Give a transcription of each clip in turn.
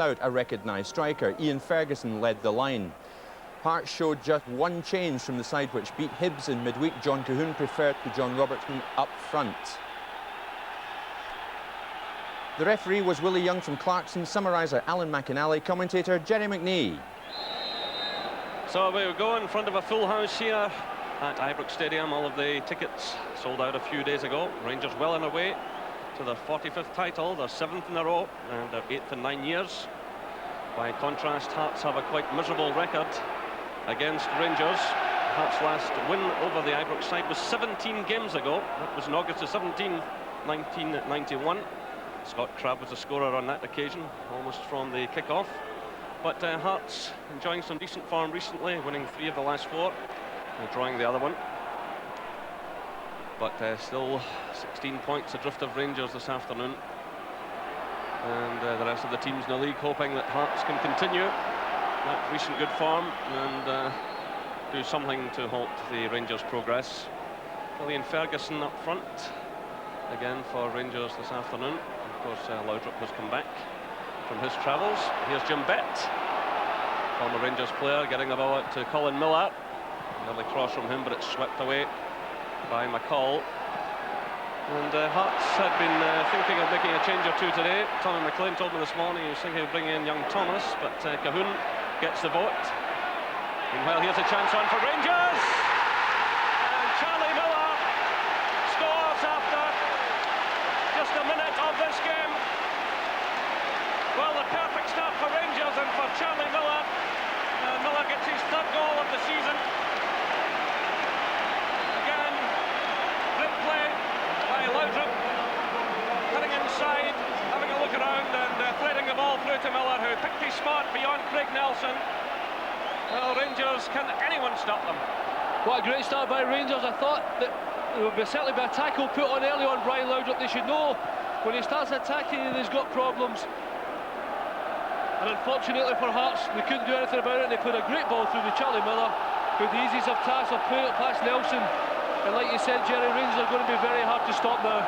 Without a recognised striker, Ian Ferguson led the line. Hearts showed just one change from the side which beat Hibs in midweek. John Cahoon preferred to John Robertson up front. The referee was Willie Young from Clarkson, summariser Alan McInally, commentator Jerry McGhee. So we go in front of a full house here at Ibrox Stadium. All of the tickets sold out a few days ago. Rangers well on their way to their 45th title, their 7th in a row, and their 8th in 9 years. By contrast, Hearts have a quite miserable record against Rangers. Hearts' last win over the Ibrox side was 17 games ago. That was in August the 17th, 1991. Scott Crabb was the scorer on that occasion, almost from the kick-off. But Hearts enjoying some decent form recently, winning 3 of the last 4, drawing the other one. But still 16 points adrift of Rangers this afternoon. And the rest of the teams in the league hoping that Hearts can continue that recent good form and do something to halt the Rangers' progress. Ian Ferguson up front again for Rangers this afternoon. Of course, Laudrup has come back from his travels. Here's Jim Bett, former Rangers player, getting the ball out to Colin Miller. Lovely cross from him, but it's swept away by McCall. And Hearts had been thinking of making a change or two today. Tommy McLean told me this morning he was thinking of bringing in young Thomas, but Cahoon gets the vote. Meanwhile, here's a chance on for Rangers. And Charlie Miller scores after just a minute of this game. Well, the perfect start for Rangers and for Charlie Miller. Miller gets his 3rd goal of the season. Again, great play by Laudrup, cutting inside, having a look around and threading the ball through to Miller, who picked his spot beyond Craig Nelson. Well, Rangers, can anyone stop them? What a great start by Rangers. I thought that there would certainly be a tackle put on early on Brian Laudrup. They should know when he starts attacking and he's got problems. And unfortunately for Hearts, they couldn't do anything about it, and they put a great ball through to Charlie Miller, who the easiest of tasks of putting it past Nelson. And like you said, Jerry, Rangers are going to be very hard to stop now.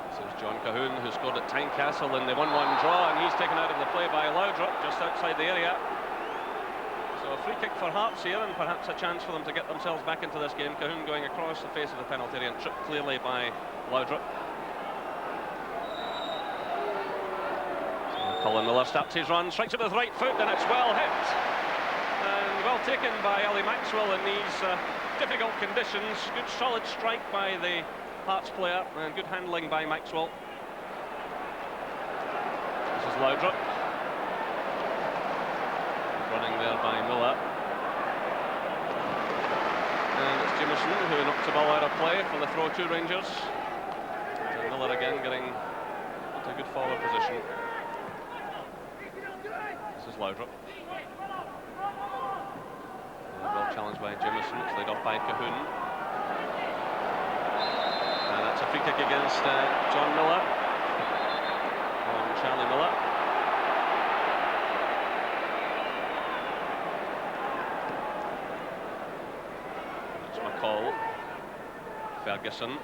This is John Cahoon, who scored at Tynecastle in the 1-1 draw, and he's taken out of the play by Laudrup, just outside the area. So a free kick for Hearts here, and perhaps a chance for them to get themselves back into this game. Cahoon going across the face of the penalty area and tripped clearly by Laudrup. Colin Miller starts his run, strikes it with right foot, and it's well hit. And well taken by Ali Maxwell in these difficult conditions. Good solid strike by the Hearts player, and good handling by Maxwell. This is Laudrup. Running there by Miller. And it's Jameson who knocks the ball out of play for the throw to Rangers. So Miller again getting into a good forward position. This is Laudrup. Well challenged by Jameson, it's laid off by Cahoon. And that's a free kick against John Miller. On Charlie Miller. That's McCall. Ferguson.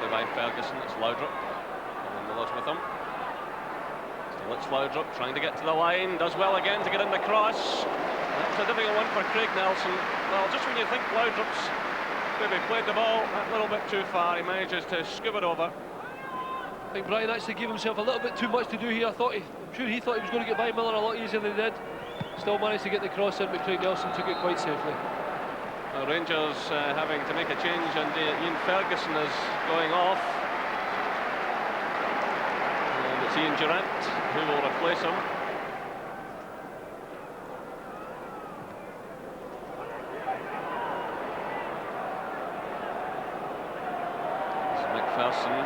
Play by Ferguson, it's Laudrup. And Miller's with him. It's Laudrup trying to get to the line, does well again to get in the cross. That's a difficult one for Craig Nelson. Well, just when you think Laudrup's maybe played the ball a little bit too far, he manages to scoop it over. I think Brian actually gave himself a little bit too much to do here. I'm sure he thought he was going to get by Miller a lot easier than he did. Still managed to get the cross in, but Craig Nelson took it quite safely. Rangers having to make a change, and Ian Ferguson is going off. It's Ian Durant who will replace him. This is McPherson.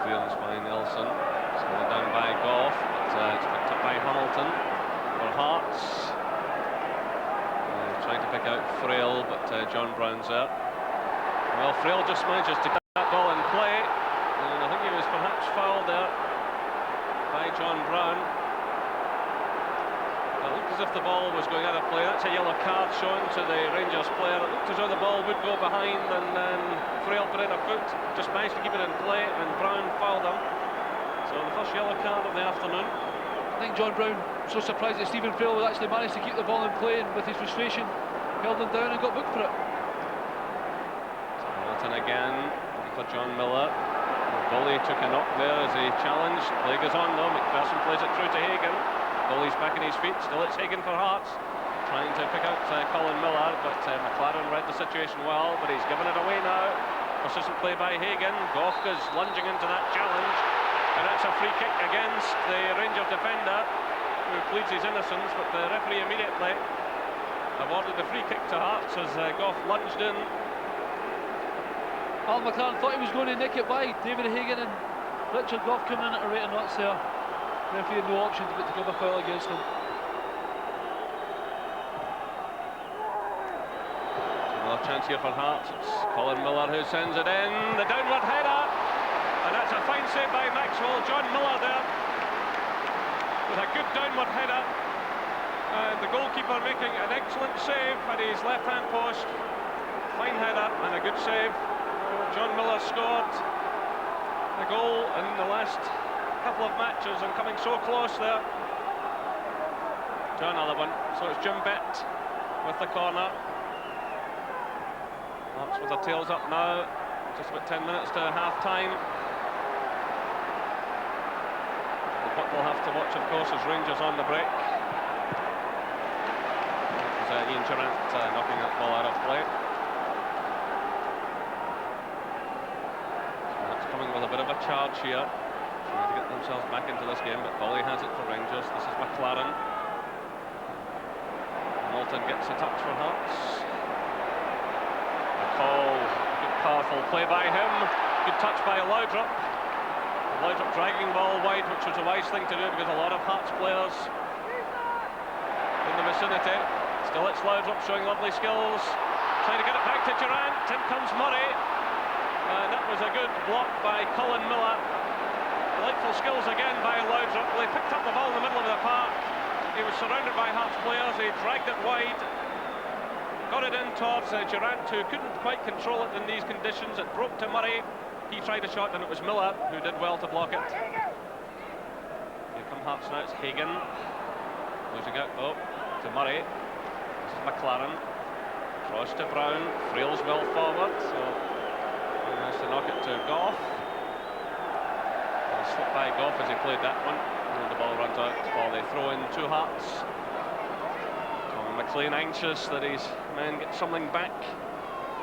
Clearance by Nelson. It's going down by Goff, but it's picked up by Hamilton for Hearts. Trying to pick out Frail, but John Brown's there. Well, Frail just manages to that ball in play, and I think he was perhaps fouled there by John Brown. Well, as if the ball was going out of play. That's a yellow card shown to the Rangers player. It looked as though the ball would go behind, and then Frail put in a foot, just managed to keep it in play, and Brown fouled him. So the first yellow card of the afternoon. I think John Brown so surprised that Stephen Frail had actually managed to keep the ball in play, and with his frustration held him down and got booked for it. Hamilton again for John Miller. Goalie took a knock there as he challenged. Play goes on though. McPherson plays it through to Hagan. Goalie's back on his feet. Still it's Hagan for Hearts, trying to pick out Colin Miller, but McLaren read the situation well, but he's given it away now. Persistent play by Hagan. Goff goes lunging into that challenge, and that's a free kick against the Rangers defender, who pleads his innocence, but the referee immediately awarded the free kick to Hearts as Goff lunged in. Alan McLaren thought he was going to nick it by David Hagan, and Richard Goff coming in at a rate of knots there. Referee had no option but to give a foul against him. Another chance here for Hearts. It's Colin Miller who sends it in. The downward header, and that's a fine save by Maxwell. John Miller there with a good downward header, and the goalkeeper making an excellent save at his left-hand post. Fine header and a good save. John Miller scored a goal in the last couple of matches and coming so close there to another one. So it's Jim Bett with the corner. Hearts with their tails up now. Just about 10 minutes to half-time. What we'll have to watch, of course, is Rangers on the break. Ian Durant knocking that ball out of play. With a bit of a charge here, trying to get themselves back into this game, but Bolly has it for Rangers. This is McLaren. Hamilton gets a touch for Hearts. McCall, good powerful play by him. Good touch by Laudrup. Laudrup dragging ball wide, which was a wise thing to do because a lot of Hearts players in the vicinity. Still it's Laudrup showing lovely skills, trying to get it back to Durant. In comes Murray. That was a good block by Colin Miller. Delightful skills again by Laudrup. Well, he picked up the ball in the middle of the park. He was surrounded by Hearts players. He dragged it wide, got it in towards Durant, who couldn't quite control it in these conditions. It broke to Murray. He tried a shot, and it was Miller who did well to block it. Here come Hearts now. It's Hagan losing out to Murray. This is McLaren. Cross to Brown. Frail's well forward. So nice to knock it to Goff. Slipped by Goff as he played that one, and the ball runs out for the throw-in to Hearts. Tom McLean anxious that his men get something back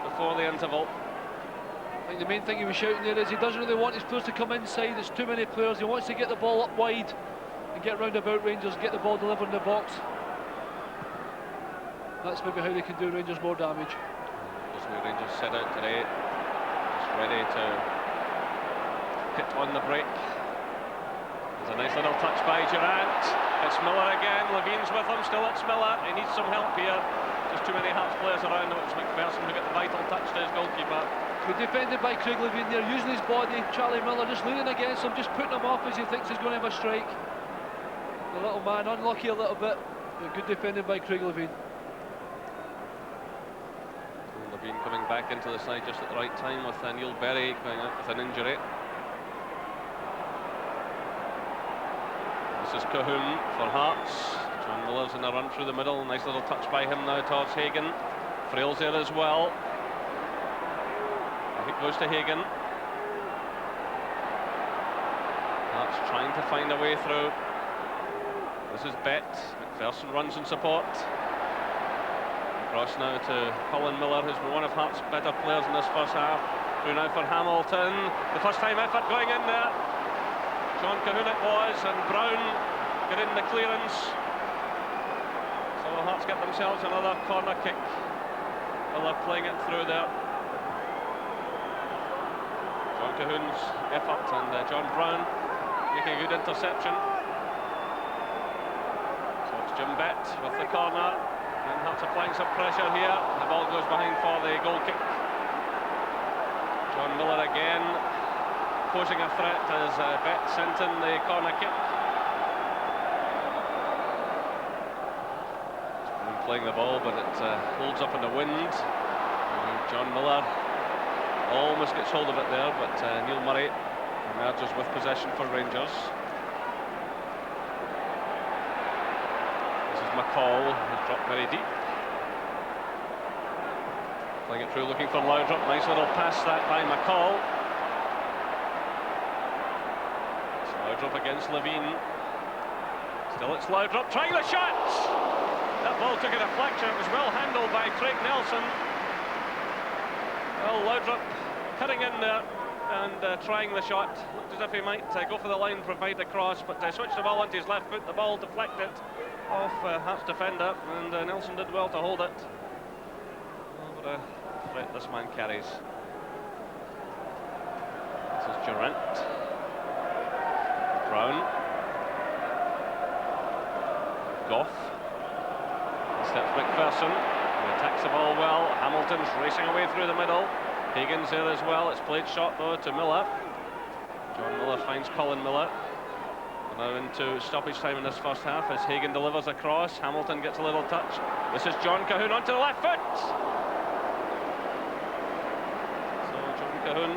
before the interval. I think the main thing he was shouting there is he doesn't really want his players to come inside. There's too many players. He wants to get the ball up wide and get round about Rangers, get the ball delivered in the box. That's maybe how they can do Rangers more damage. Just the way Rangers set out today. Ready to hit on the break. There's a nice little touch by Durant. It's Miller again. Levine's with him. Still it's Miller. He needs some help here. Just too many Hearts players around him. It's McPherson who got the vital touch to his goalkeeper. Good defended by Craig Levine there, using his body. Charlie Miller just leaning against him, just putting him off as he thinks he's going to have a strike. The little man unlucky a little bit, but good defending by Craig Levine. Levine coming back into the side just at the right time with Neil Berry going out with an injury. This is Cahoon for Hearts. John Miller's in a run through the middle. Nice little touch by him now towards Hagan. Frail's there as well. It goes to Hagan. Hearts trying to find a way through. This is Bett. McPherson runs in support. Across now to Colin Miller, who's been one of Hearts' better players in this first half. Through now for Hamilton. The first time effort going in there. John Cahoon it was, and Brown get in the clearance. So Hearts get themselves another corner kick. Well, they're playing it through there. John Cahoon's effort, and John Brown making a good interception. So it's Jim Bett with the corner. And Hearts applying some pressure here. The ball goes behind for the goal kick. John Miller again posing a threat as Bett sent in the corner kick. playing the ball, but it holds up in the wind. And John Miller almost gets hold of it there, but Neil Murray emerges with possession for Rangers. This is McCall, who's dropped very deep. Playing it through, looking for Laudrup. Nice little pass that by McCall. It's Laudrup against Levine. Still it's Laudrup trying the shot! That ball took a deflection. It was well handled by Craig Nelson. Well, Laudrup cutting in there and trying the shot. Looked as if he might go for the line, provide the cross, but switched the ball onto his left foot. The ball deflected off Hearts defender, and Nelson did well to hold it. Oh, what a threat this man carries. This is Durant. Brown. Goff. He steps McPherson. He attacks the ball well. Hamilton's racing away through the middle. Higgins there as well. It's played short though to Miller. John Miller finds Colin Miller. We're now into stoppage time in this first half as Hagan delivers a cross. Hamilton gets a little touch. This is John Cahoon onto the left foot. So John Cahoon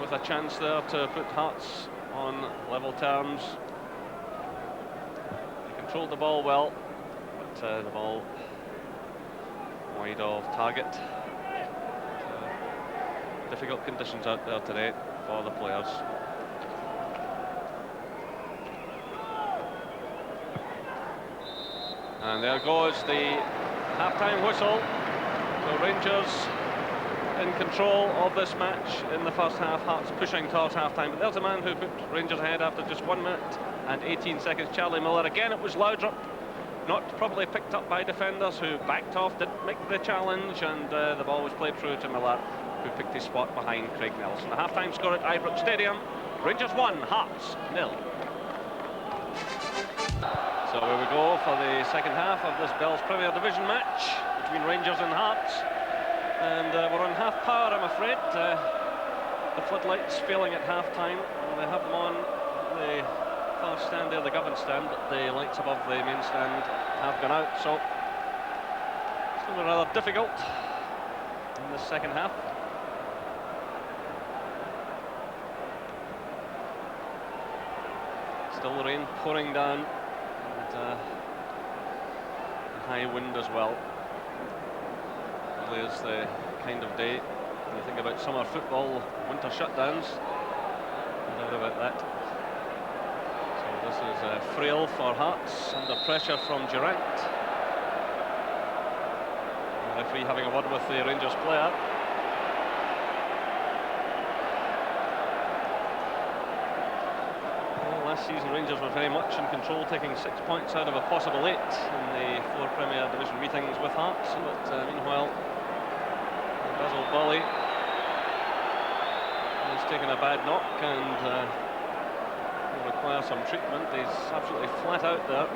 with a chance there to put Hearts on level terms. He controlled the ball well, but the ball wide of target. Difficult conditions out there today for the players. And there goes the half-time whistle. So Rangers in control of this match in the first half. Hearts pushing towards half-time. But there's a man who put Rangers ahead after just 1 minute and 18 seconds. Charlie Miller. Again, it was Laudrup. Not properly picked up by defenders who backed off, didn't make the challenge, and the ball was played through to Miller, who picked his spot behind Craig Nelson. The half-time score at Ibrox Stadium. Rangers 1, Hearts 0. So here we go for the second half of this Bell's Premier Division match between Rangers and Hearts. And we're on half power, I'm afraid. The floodlights failing at half-time. They have them on the far stand there, the governed stand, but the lights above the main stand have gone out. So it's going to be rather difficult in the second half. Still the rain pouring down, and a high wind as well. Really is the kind of day when you think about summer football, winter shutdowns. No doubt about that. So this is Frail for Hearts, under pressure from Durant. The referee having a word with the Rangers player. Last season Rangers were very much in control, taking 6 points out of a possible 8 in the 4 Premier Division meetings with Hearts. But meanwhile, Basil Bolly has taken a bad knock and will require some treatment. He's absolutely flat out there.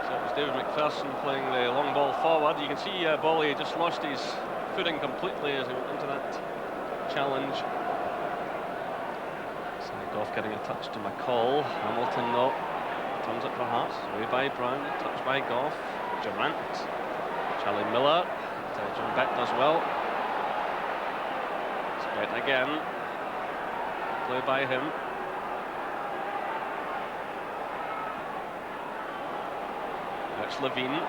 So it was David McPherson playing the long ball forward. You can see Bolly just lost his footing completely as he went into that challenge. Goff getting a touch to McCall. Hamilton though turns it for Hearts. Away by Brown, touch by Goff. Durant, Charlie Miller, John Beck does well. It's Beck again. Play by him. That's Levine.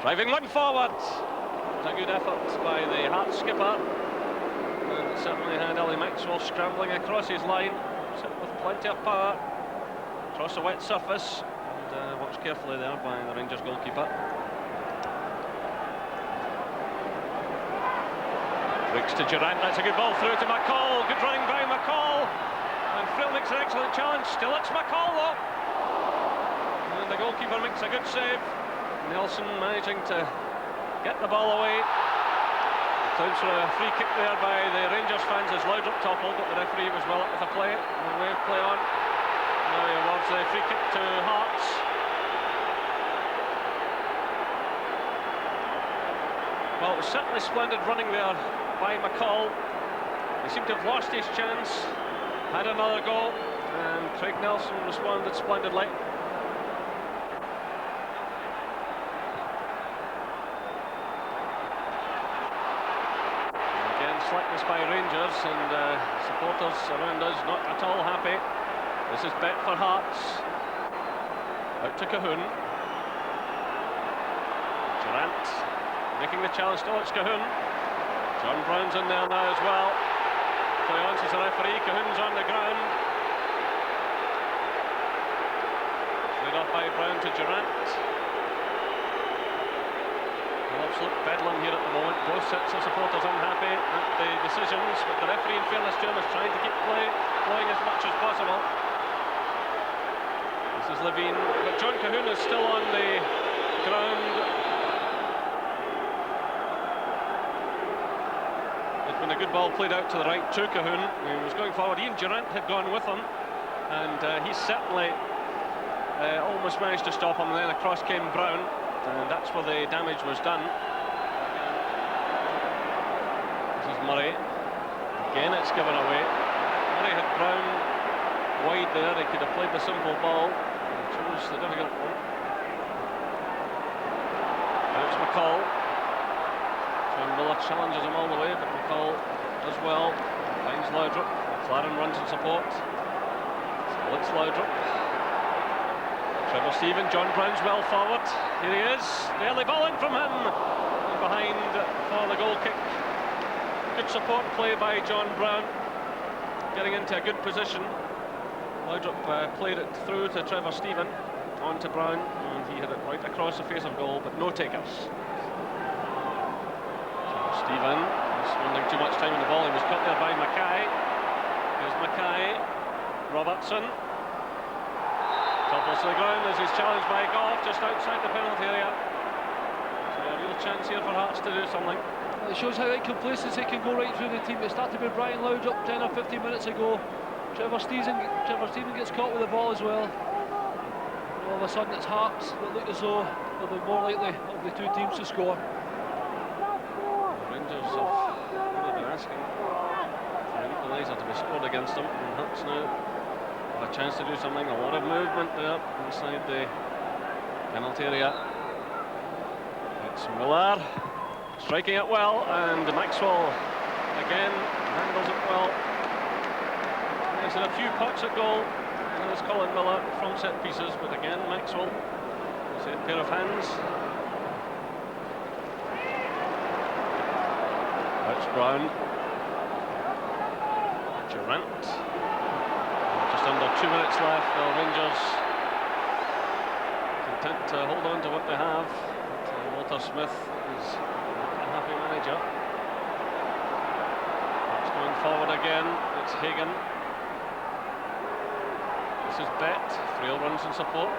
Driving one forward. It's a good effort by the Hearts skipper. And certainly had Ellie Maxwell scrambling across his line, with plenty of power, across a wet surface, and watched carefully there by the Rangers goalkeeper. Breaks to Durant, that's a good ball through to McCall, good running by McCall, and Frill makes an excellent challenge, still it's McCall though, and the goalkeeper makes a good save. Nelson managing to get the ball away. Sounds for a free kick there by the Rangers fans as Laudrup toppled, but the referee was well up with the play. And we play on. Now he awards the free kick to Hearts. Well, it was certainly splendid running there by McCall. He seemed to have lost his chance. Had another go. and Craig Nelson responded splendidly. Again, slackness by Rangers, and supporters around us not at all happy. This is Bet for Hearts. Out to Cahoon. Durant making the challenge. Oh, it's Cahoon. John Brown's in there now as well. Cleance is the referee. Cahoon's on the ground. Played off by Brown to Durant. Absolute bedlam here at the moment. Both sets of supporters unhappy at the decisions, but the referee, in fairness to him, is trying to keep play flowing as much as possible. This is Levine, but John Cahoon is still on the ground. It's been a good ball played out to the right to Cahoon. He was going forward. Ian Durant had gone with him, and he certainly almost managed to stop him. And then across came Brown, and that's where the damage was done. This is Murray. Again, it's given away. Murray had Brown wide there. He could have played the simple ball. He chose the difficult one. Now it's McCall. John Miller challenges him all the way, but McCall does well. Finds Laudrup. McLaren runs in support. Still it's Laudrup. Trevor Stephen, John Brown's well forward. Here he is. The early ball in from him. And behind for the goal kick. Good support play by John Brown. Getting into a good position. Laudrup played it through to Trevor Stephen. On to Brown. And he hit it right across the face of goal, but no takers. Trevor Stephen spending too much time on the ball. He was cut there by Mackay. Here's Mackay. Robertson. Topples to the ground as he's challenged by Goff just outside the penalty area. So a real chance here for Hearts to do something. It shows how complacency can go right through the team. It started with Brian Laudrup 10 or 15 minutes ago. Trevor Stephen gets caught with the ball as well. And all of a sudden it's Hearts that look as though they'll be more likely of the two teams to score. The Rangers have really been asking for an equaliser to be scored against them, and Hearts now a chance to do something. A lot of movement there inside the penalty area. It's Miller striking it well, and Maxwell again handles it well. He's had a few pots at goal, and there's Colin Miller from set pieces, but again Maxwell has a pair of hands. That's Brown. Durant. Just under 2 minutes left. The Rangers content to hold on to what they have. But Walter Smith is a happy manager. It's going forward again. It's Hagan. This is Bet. Frail runs in support.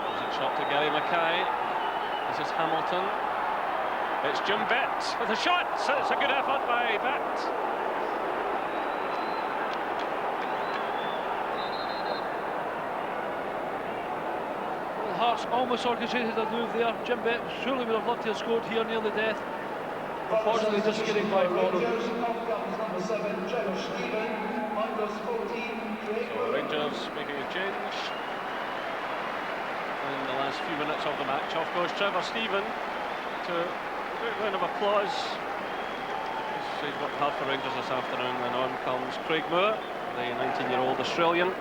There's a shot to Gary Mackay. This is Hamilton. It's Jim Bet with a shot. It's a good effort by Bet. Well, Hearts almost orchestrated a move there. Jim Bet surely would have loved to have scored here near the death. Unfortunately, just getting by for him. So Rangers making a change. In the last few minutes of the match, off goes Trevor Stephen to a great round of applause. He's worked hard for Rangers this afternoon, and on comes Craig Moore, the 19-year-old Australian.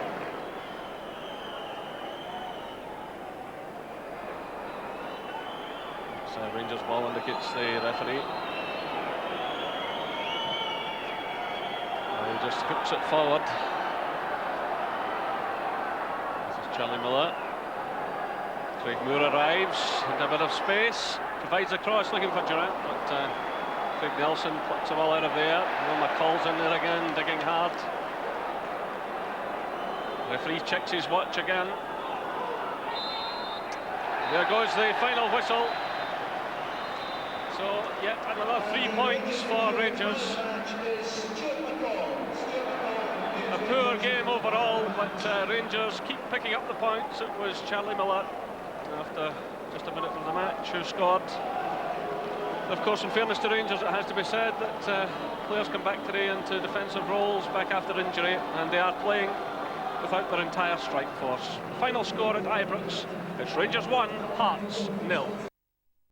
So Rangers ball indicates the referee. He just hooks it forward. This is Charlie Miller. Craig Moore arrives into a bit of space, provides a cross looking for Durant, but Craig Nelson plucks the ball out of there. Will McCall's in there again, digging hard. The referee checks his watch again. There goes the final whistle. So, yet another 3 points for Rangers. A poor game overall, but Rangers keep picking up the points. It was Charlie Miller, after just a minute of the match, who scored. Of course, in fairness to Rangers, it has to be said that players come back today into defensive roles back after injury, and they are playing without their entire strike force. Final score at Ibrox, it's Rangers 1, Hearts 0.